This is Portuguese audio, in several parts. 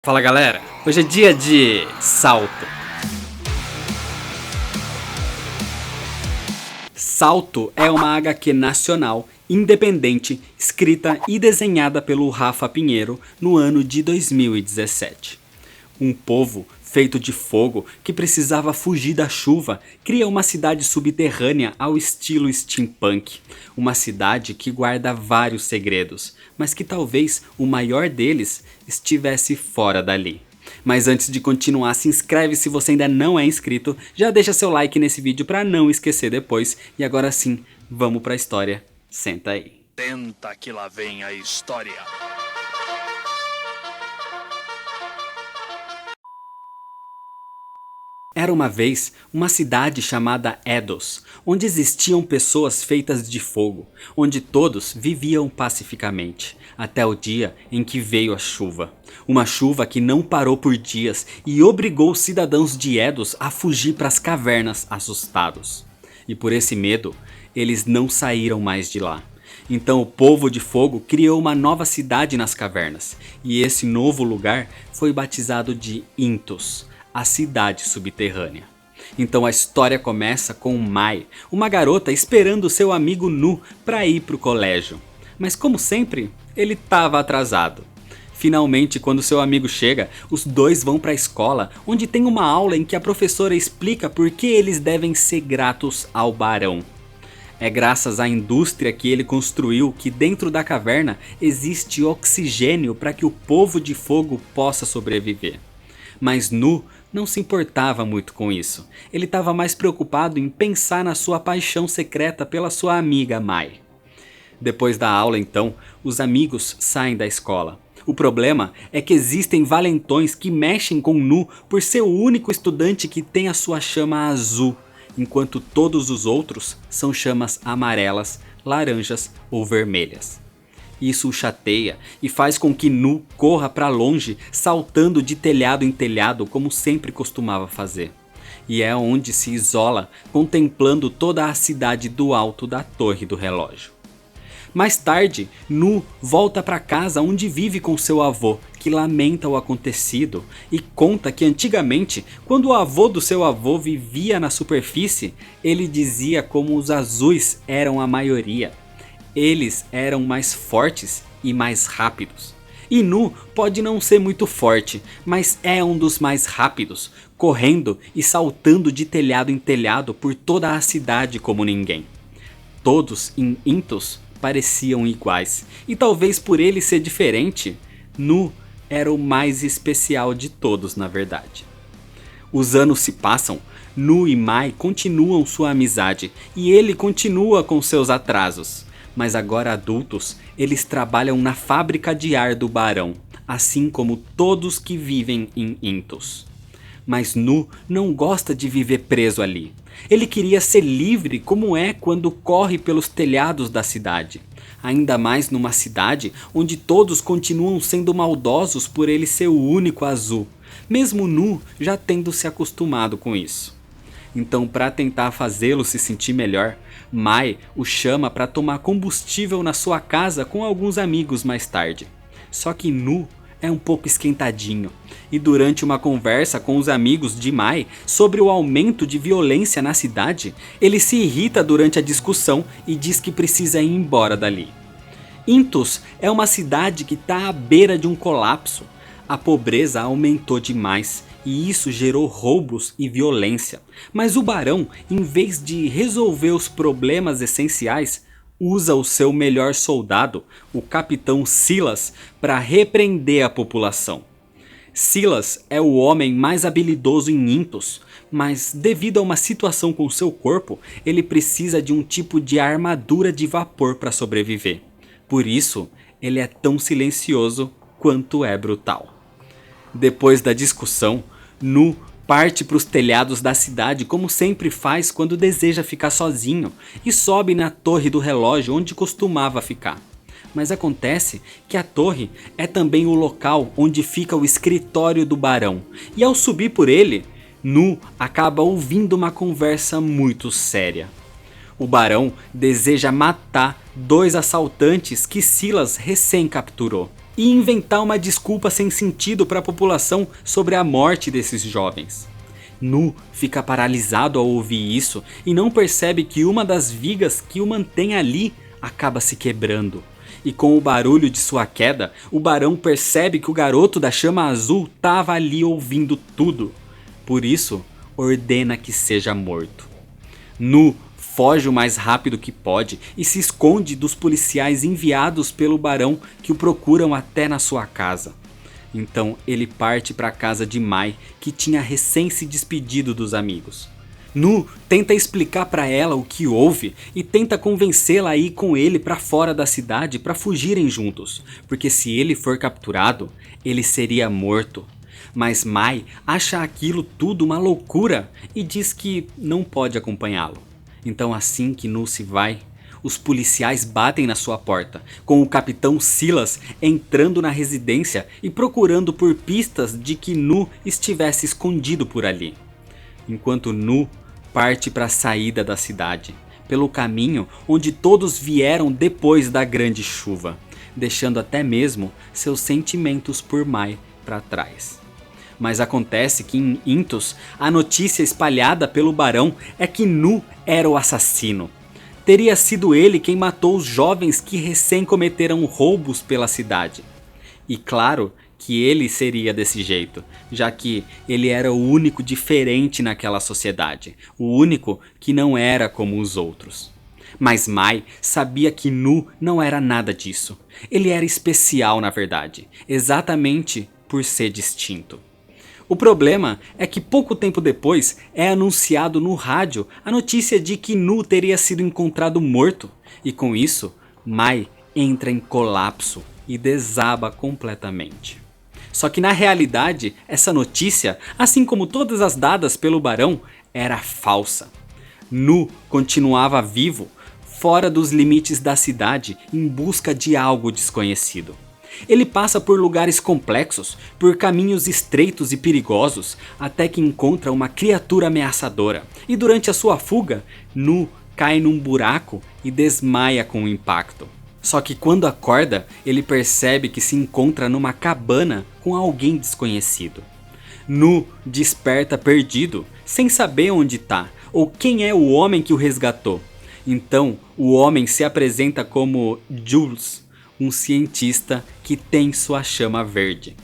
Fala galera, hoje é dia de Salto. Salto é uma HQ nacional, independente, escrita e desenhada pelo Rafa Pinheiro no ano de 2017. Um povo feito de fogo que precisava fugir da chuva cria uma cidade subterrânea ao estilo steampunk. Uma cidade que guarda vários segredos, mas que talvez o maior deles estivesse fora dali. Mas antes de continuar, se inscreve se você ainda não é inscrito, já deixa seu like nesse vídeo para não esquecer depois. E agora sim, vamos pra história. Senta aí. Senta que lá vem a história. Era uma vez uma cidade chamada Edos, onde existiam pessoas feitas de fogo, onde todos viviam pacificamente, até o dia em que veio a chuva. Uma chuva que não parou por dias e obrigou os cidadãos de Edos a fugir para as cavernas assustados. E por esse medo, eles não saíram mais de lá. Então o povo de fogo criou uma nova cidade nas cavernas, e esse novo lugar foi batizado de Intos, a cidade subterrânea. Então a história começa com Mai, uma garota esperando seu amigo Nu para ir para o colégio. Mas como sempre, ele estava atrasado. Finalmente, quando seu amigo chega, os dois vão para a escola, onde tem uma aula em que a professora explica por que eles devem ser gratos ao barão. É graças à indústria que ele construiu que dentro da caverna existe oxigênio para que o povo de fogo possa sobreviver. Mas Nu não se importava muito com isso. Ele estava mais preocupado em pensar na sua paixão secreta pela sua amiga Mai. Depois da aula então, os amigos saem da escola. O problema é que existem valentões que mexem com Nu por ser o único estudante que tem a sua chama azul, enquanto todos os outros são chamas amarelas, laranjas ou vermelhas. Isso o chateia e faz com que Nu corra para longe, saltando de telhado em telhado como sempre costumava fazer. E é onde se isola, contemplando toda a cidade do alto da torre do relógio. Mais tarde, Nu volta para casa onde vive com seu avô, que lamenta o acontecido e conta que antigamente, quando o avô do seu avô vivia na superfície, ele dizia como os azuis eram a maioria. Eles eram mais fortes e mais rápidos. E Nu pode não ser muito forte, mas é um dos mais rápidos, correndo e saltando de telhado em telhado por toda a cidade como ninguém. Todos em Intos pareciam iguais, e talvez por ele ser diferente, Nu era o mais especial de todos na verdade. Os anos se passam, Nu e Mai continuam sua amizade, e ele continua com seus atrasos. Mas agora adultos, eles trabalham na fábrica de ar do barão, assim como todos que vivem em Intos. Mas Nu não gosta de viver preso ali. Ele queria ser livre como é quando corre pelos telhados da cidade. Ainda mais numa cidade onde todos continuam sendo maldosos por ele ser o único azul, mesmo Nu já tendo se acostumado com isso. Então, para tentar fazê-lo se sentir melhor, Mai o chama para tomar combustível na sua casa com alguns amigos mais tarde. Só que Nu é um pouco esquentadinho, e durante uma conversa com os amigos de Mai sobre o aumento de violência na cidade, ele se irrita durante a discussão e diz que precisa ir embora dali. Intos é uma cidade que está à beira de um colapso. A pobreza aumentou demais e isso gerou roubos e violência. Mas o barão, em vez de resolver os problemas essenciais, usa o seu melhor soldado, o capitão Silas, para repreender a população. Silas é o homem mais habilidoso em Intos, mas devido a uma situação com seu corpo, ele precisa de um tipo de armadura de vapor para sobreviver. Por isso, ele é tão silencioso quanto é brutal. Depois da discussão, Nu parte para os telhados da cidade como sempre faz quando deseja ficar sozinho e sobe na torre do relógio onde costumava ficar. Mas acontece que a torre é também o local onde fica o escritório do barão, e ao subir por ele, Nu acaba ouvindo uma conversa muito séria. O barão deseja matar dois assaltantes que Silas recém capturou. e inventar uma desculpa sem sentido para a população sobre a morte desses jovens. Nu fica paralisado ao ouvir isso e não percebe que uma das vigas que o mantém ali acaba se quebrando. E com o barulho de sua queda, o barão percebe que o garoto da chama azul estava ali ouvindo tudo. Por isso, ordena que seja morto. Nu foge o mais rápido que pode e se esconde dos policiais enviados pelo barão que o procuram até na sua casa. Então ele parte para a casa de Mai, que tinha recém se despedido dos amigos. Nu tenta explicar para ela o que houve e tenta convencê-la a ir com ele para fora da cidade para fugirem juntos, porque se ele for capturado, ele seria morto. Mas Mai acha aquilo tudo uma loucura e diz que não pode acompanhá-lo. Então assim que Nu se vai, os policiais batem na sua porta, com o capitão Silas entrando na residência e procurando por pistas de que Nu estivesse escondido por ali. Enquanto Nu parte para a saída da cidade, pelo caminho onde todos vieram depois da grande chuva, deixando até mesmo seus sentimentos por Mai para trás. Mas acontece que em Intus, a notícia espalhada pelo barão é que Nu era o assassino. Teria sido ele quem matou os jovens que recém cometeram roubos pela cidade. E claro que ele seria desse jeito, já que ele era o único diferente naquela sociedade, o único que não era como os outros. Mas Mai sabia que Nu não era nada disso. Ele era especial na verdade, exatamente por ser distinto. O problema é que pouco tempo depois é anunciado no rádio a notícia de que Nu teria sido encontrado morto. E com isso, Mai entra em colapso e desaba completamente. Só que na realidade, essa notícia, assim como todas as dadas pelo barão, era falsa. Nu continuava vivo, fora dos limites da cidade, em busca de algo desconhecido. Ele passa por lugares complexos, por caminhos estreitos e perigosos, até que encontra uma criatura ameaçadora. E durante a sua fuga, Nu cai num buraco e desmaia com o impacto. Só que quando acorda, ele percebe que se encontra numa cabana com alguém desconhecido. Nu desperta perdido, sem saber onde está, ou quem é o homem que o resgatou. Então, o homem se apresenta como Jules, um cientista que tem sua chama verde.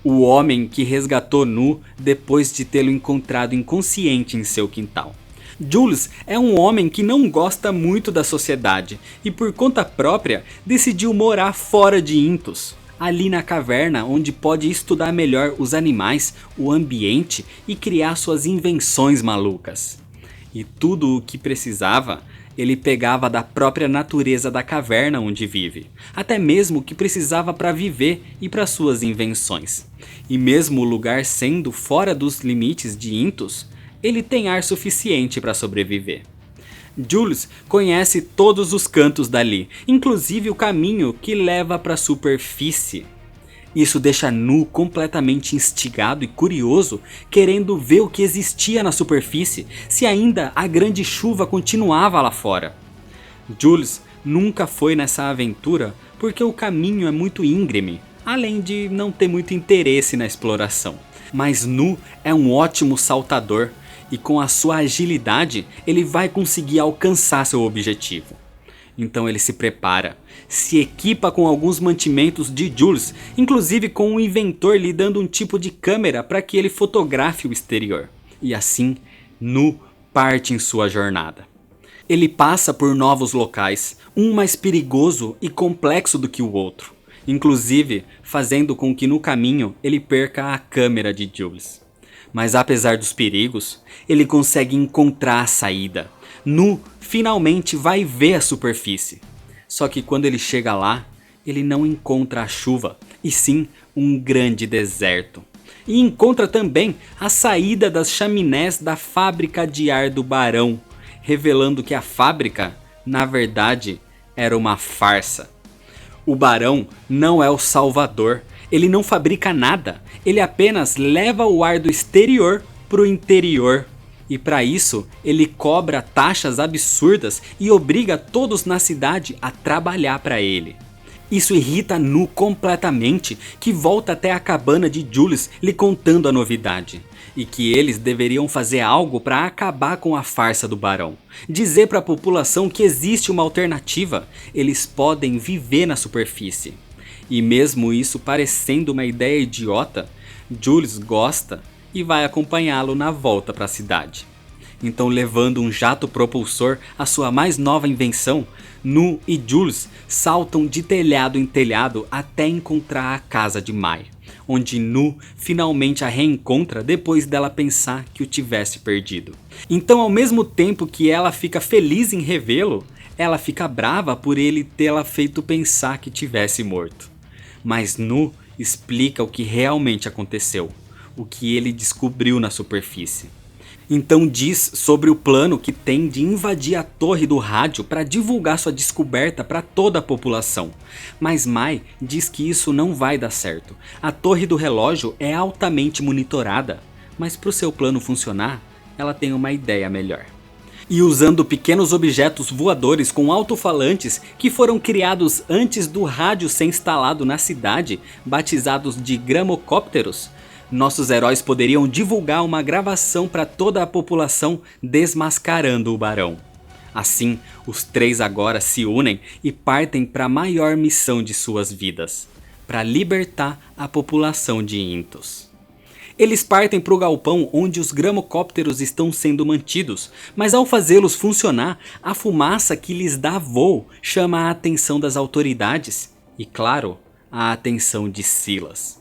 O homem que resgatou Nu depois de tê-lo encontrado inconsciente em seu quintal. Jules é um homem que não gosta muito da sociedade e por conta própria decidiu morar fora de Intus, ali na caverna onde pode estudar melhor os animais, o ambiente e criar suas invenções malucas. E tudo o que precisava ele pegava da própria natureza da caverna onde vive, até mesmo o que precisava para viver e para suas invenções. E mesmo o lugar sendo fora dos limites de Intus, ele tem ar suficiente para sobreviver. Jules conhece todos os cantos dali, inclusive o caminho que leva para a superfície. Isso deixa Nu completamente instigado e curioso, querendo ver o que existia na superfície, se ainda a grande chuva continuava lá fora. Jules nunca foi nessa aventura porque o caminho é muito íngreme, além de não ter muito interesse na exploração. Mas Nu é um ótimo saltador e com a sua agilidade ele vai conseguir alcançar seu objetivo. Então ele se prepara, se equipa com alguns mantimentos de Jules, inclusive com um inventor lhe dando um tipo de câmera para que ele fotografe o exterior. E assim, Nu parte em sua jornada. Ele passa por novos locais, um mais perigoso e complexo do que o outro, inclusive fazendo com que no caminho ele perca a câmera de Jules. Mas apesar dos perigos, ele consegue encontrar a saída. Nu finalmente vai ver a superfície. Só que quando ele chega lá, ele não encontra a chuva, e sim um grande deserto. E encontra também a saída das chaminés da fábrica de ar do barão, revelando que a fábrica, na verdade, era uma farsa. O barão não é o salvador, ele não fabrica nada, ele apenas leva o ar do exterior para o interior. E para isso, ele cobra taxas absurdas e obriga todos na cidade a trabalhar para ele. Isso irrita Nu completamente, que volta até a cabana de Jules lhe contando a novidade. E que eles deveriam fazer algo para acabar com a farsa do barão. Dizer para a população que existe uma alternativa, eles podem viver na superfície. E mesmo isso parecendo uma ideia idiota, Jules gosta e vai acompanhá-lo na volta para a cidade. Então, levando um jato propulsor, a sua mais nova invenção, Nu e Jules saltam de telhado em telhado até encontrar a casa de Mai, onde Nu finalmente a reencontra depois dela pensar que o tivesse perdido. Então, ao mesmo tempo que ela fica feliz em revê-lo, ela fica brava por ele tê-la feito pensar que tivesse morto. Mas Nu explica o que realmente aconteceu, o que ele descobriu na superfície. Então diz sobre o plano que tem de invadir a torre do rádio para divulgar sua descoberta para toda a população. Mas Mai diz que isso não vai dar certo. A torre do relógio é altamente monitorada, mas para o seu plano funcionar, ela tem uma ideia melhor. E usando pequenos objetos voadores com alto-falantes que foram criados antes do rádio ser instalado na cidade, batizados de gramocópteros, nossos heróis poderiam divulgar uma gravação para toda a população desmascarando o barão. Assim, os três agora se unem e partem para a maior missão de suas vidas, para libertar a população de Intos. Eles partem para o galpão onde os gramocópteros estão sendo mantidos, mas ao fazê-los funcionar, a fumaça que lhes dá voo chama a atenção das autoridades e, claro, a atenção de Silas.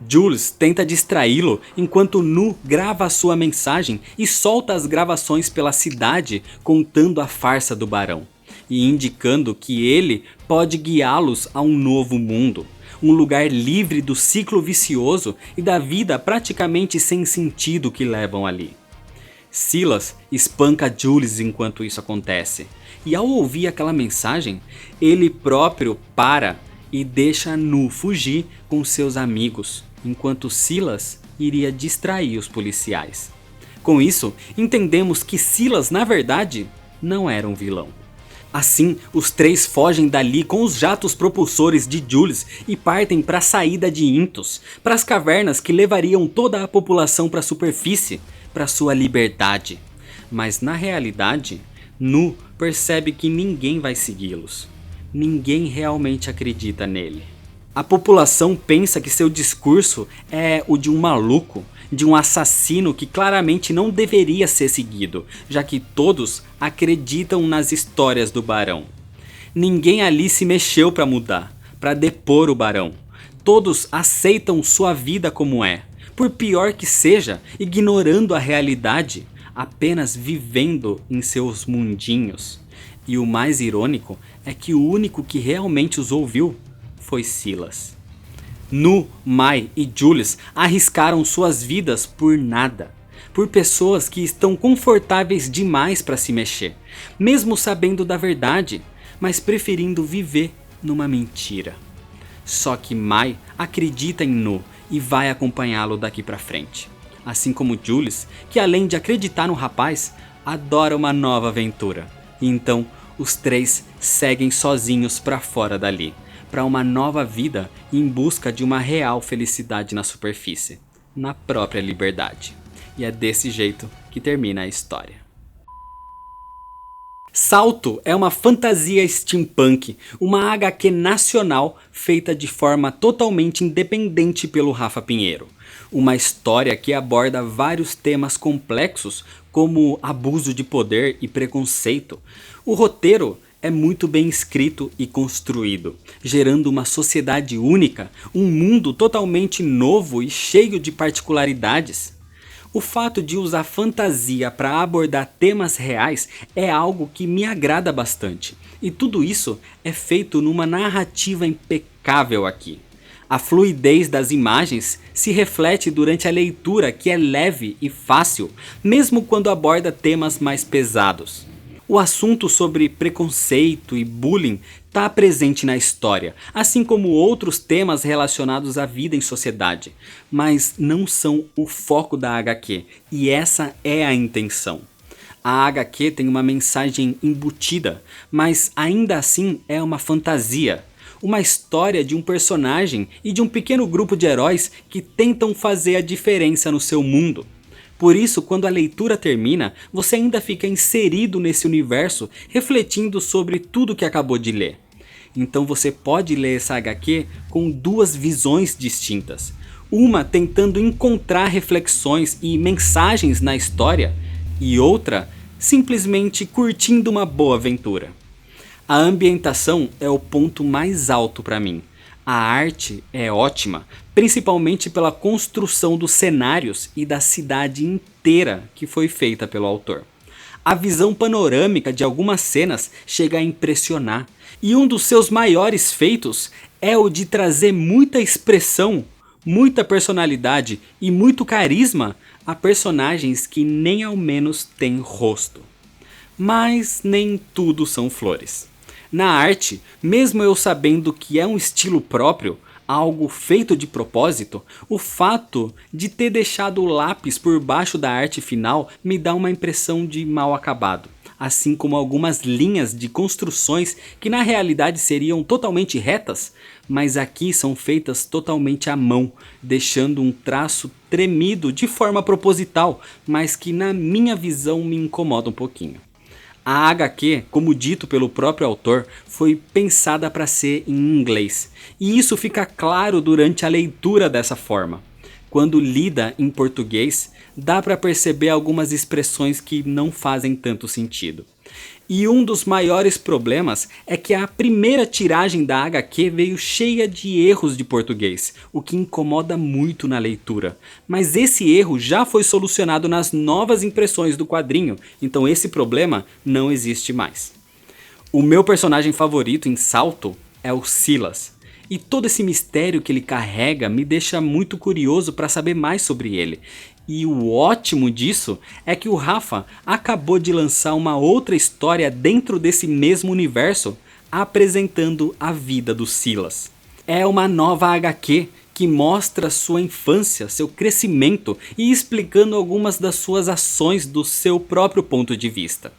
Jules tenta distraí-lo enquanto Nu grava a sua mensagem e solta as gravações pela cidade contando a farsa do barão e indicando que ele pode guiá-los a um novo mundo, um lugar livre do ciclo vicioso e da vida praticamente sem sentido que levam ali. Silas espanca Jules enquanto isso acontece, e ao ouvir aquela mensagem, ele próprio para e deixa Nu fugir com seus amigos, enquanto Silas iria distrair os policiais. Com isso, entendemos que Silas, na verdade, não era um vilão. Assim, os três fogem dali com os jatos propulsores de Jules e partem para a saída de Intos, para as cavernas que levariam toda a população para a superfície, para sua liberdade. Mas na realidade, Nu percebe que ninguém vai segui-los. Ninguém realmente acredita nele. A população pensa que seu discurso é o de um maluco, de um assassino que claramente não deveria ser seguido, já que todos acreditam nas histórias do barão. Ninguém ali se mexeu para mudar, para depor o barão. Todos aceitam sua vida como é, por pior que seja, ignorando a realidade, apenas vivendo em seus mundinhos. E o mais irônico é que o único que realmente os ouviu foi Silas. Nu, Mai e Jules arriscaram suas vidas por nada, por pessoas que estão confortáveis demais para se mexer, mesmo sabendo da verdade, mas preferindo viver numa mentira. Só que Mai acredita em Nu e vai acompanhá-lo daqui para frente, assim como Jules, que além de acreditar no rapaz, adora uma nova aventura. E então os três seguem sozinhos para fora dali, para uma nova vida em busca de uma real felicidade na superfície, na própria liberdade. E é desse jeito que termina a história. Salto é uma fantasia steampunk, uma HQ nacional feita de forma totalmente independente pelo Rafa Pinheiro. Uma história que aborda vários temas complexos como abuso de poder e preconceito. O roteiro é muito bem escrito e construído, gerando uma sociedade única, um mundo totalmente novo e cheio de particularidades. O fato de usar fantasia para abordar temas reais é algo que me agrada bastante, e tudo isso é feito numa narrativa impecável aqui. A fluidez das imagens se reflete durante a leitura, que é leve e fácil, mesmo quando aborda temas mais pesados. O assunto sobre preconceito e bullying está presente na história, assim como outros temas relacionados à vida em sociedade, mas não são o foco da HQ, e essa é a intenção. A HQ tem uma mensagem embutida, mas ainda assim é uma fantasia. uma história de um personagem e de um pequeno grupo de heróis que tentam fazer a diferença no seu mundo. Por isso, quando a leitura termina, você ainda fica inserido nesse universo, refletindo sobre tudo que acabou de ler. Então você pode ler essa HQ com duas visões distintas. Uma tentando encontrar reflexões e mensagens na história, e outra simplesmente curtindo uma boa aventura. A ambientação é o ponto mais alto para mim. A arte é ótima, principalmente pela construção dos cenários e da cidade inteira que foi feita pelo autor. A visão panorâmica de algumas cenas chega a impressionar, e um dos seus maiores feitos é o de trazer muita expressão, muita personalidade e muito carisma a personagens que nem ao menos têm rosto. Mas nem tudo são flores. Na arte, mesmo eu sabendo que é um estilo próprio, algo feito de propósito, o fato de ter deixado o lápis por baixo da arte final me dá uma impressão de mal acabado. Assim como algumas linhas de construções que na realidade seriam totalmente retas, mas aqui são feitas totalmente à mão, deixando um traço tremido de forma proposital, mas que na minha visão me incomoda um pouquinho. A HQ, como dito pelo próprio autor, foi pensada para ser em inglês, e isso fica claro durante a leitura dessa forma. Quando lida em português, dá para perceber algumas expressões que não fazem tanto sentido. E um dos maiores problemas é que a primeira tiragem da HQ veio cheia de erros de português, o que incomoda muito na leitura. Mas esse erro já foi solucionado nas novas impressões do quadrinho, então esse problema não existe mais. O meu personagem favorito em Salto é o Silas. E todo esse mistério que ele carrega me deixa muito curioso para saber mais sobre ele. E o ótimo disso é que o Rafa acabou de lançar uma outra história dentro desse mesmo universo, apresentando a vida do Silas. É uma nova HQ que mostra sua infância, seu crescimento e explicando algumas das suas ações do seu próprio ponto de vista.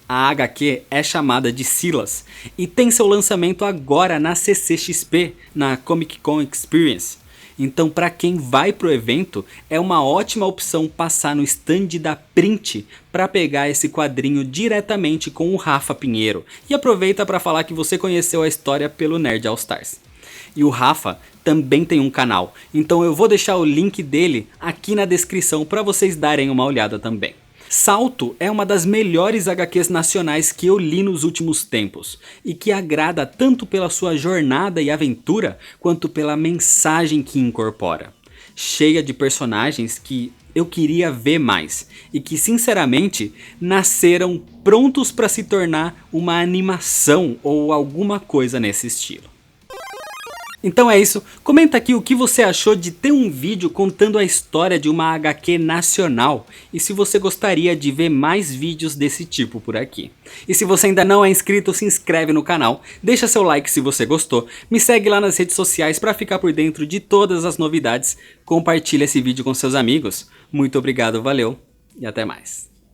A HQ é chamada de Silas e tem seu lançamento agora na CCXP, na Comic Con Experience. Então, para quem vai pro evento, é uma ótima opção passar no stand da Print para pegar esse quadrinho diretamente com o Rafa Pinheiro. E aproveita para falar que você conheceu a história pelo Nerd All Stars. E o Rafa também tem um canal, então eu vou deixar o link dele aqui na descrição para vocês darem uma olhada também. Salto é uma das melhores HQs nacionais que eu li nos últimos tempos e que agrada tanto pela sua jornada e aventura quanto pela mensagem que incorpora. Cheia de personagens que eu queria ver mais e que sinceramente nasceram prontos para se tornar uma animação ou alguma coisa nesse estilo. Então é isso, comenta aqui o que você achou de ter um vídeo contando a história de uma HQ nacional e se você gostaria de ver mais vídeos desse tipo por aqui. E se você ainda não é inscrito, se inscreve no canal, deixa seu like se você gostou, me segue lá nas redes sociais para ficar por dentro de todas as novidades, compartilha esse vídeo com seus amigos. Muito obrigado, valeu e até mais.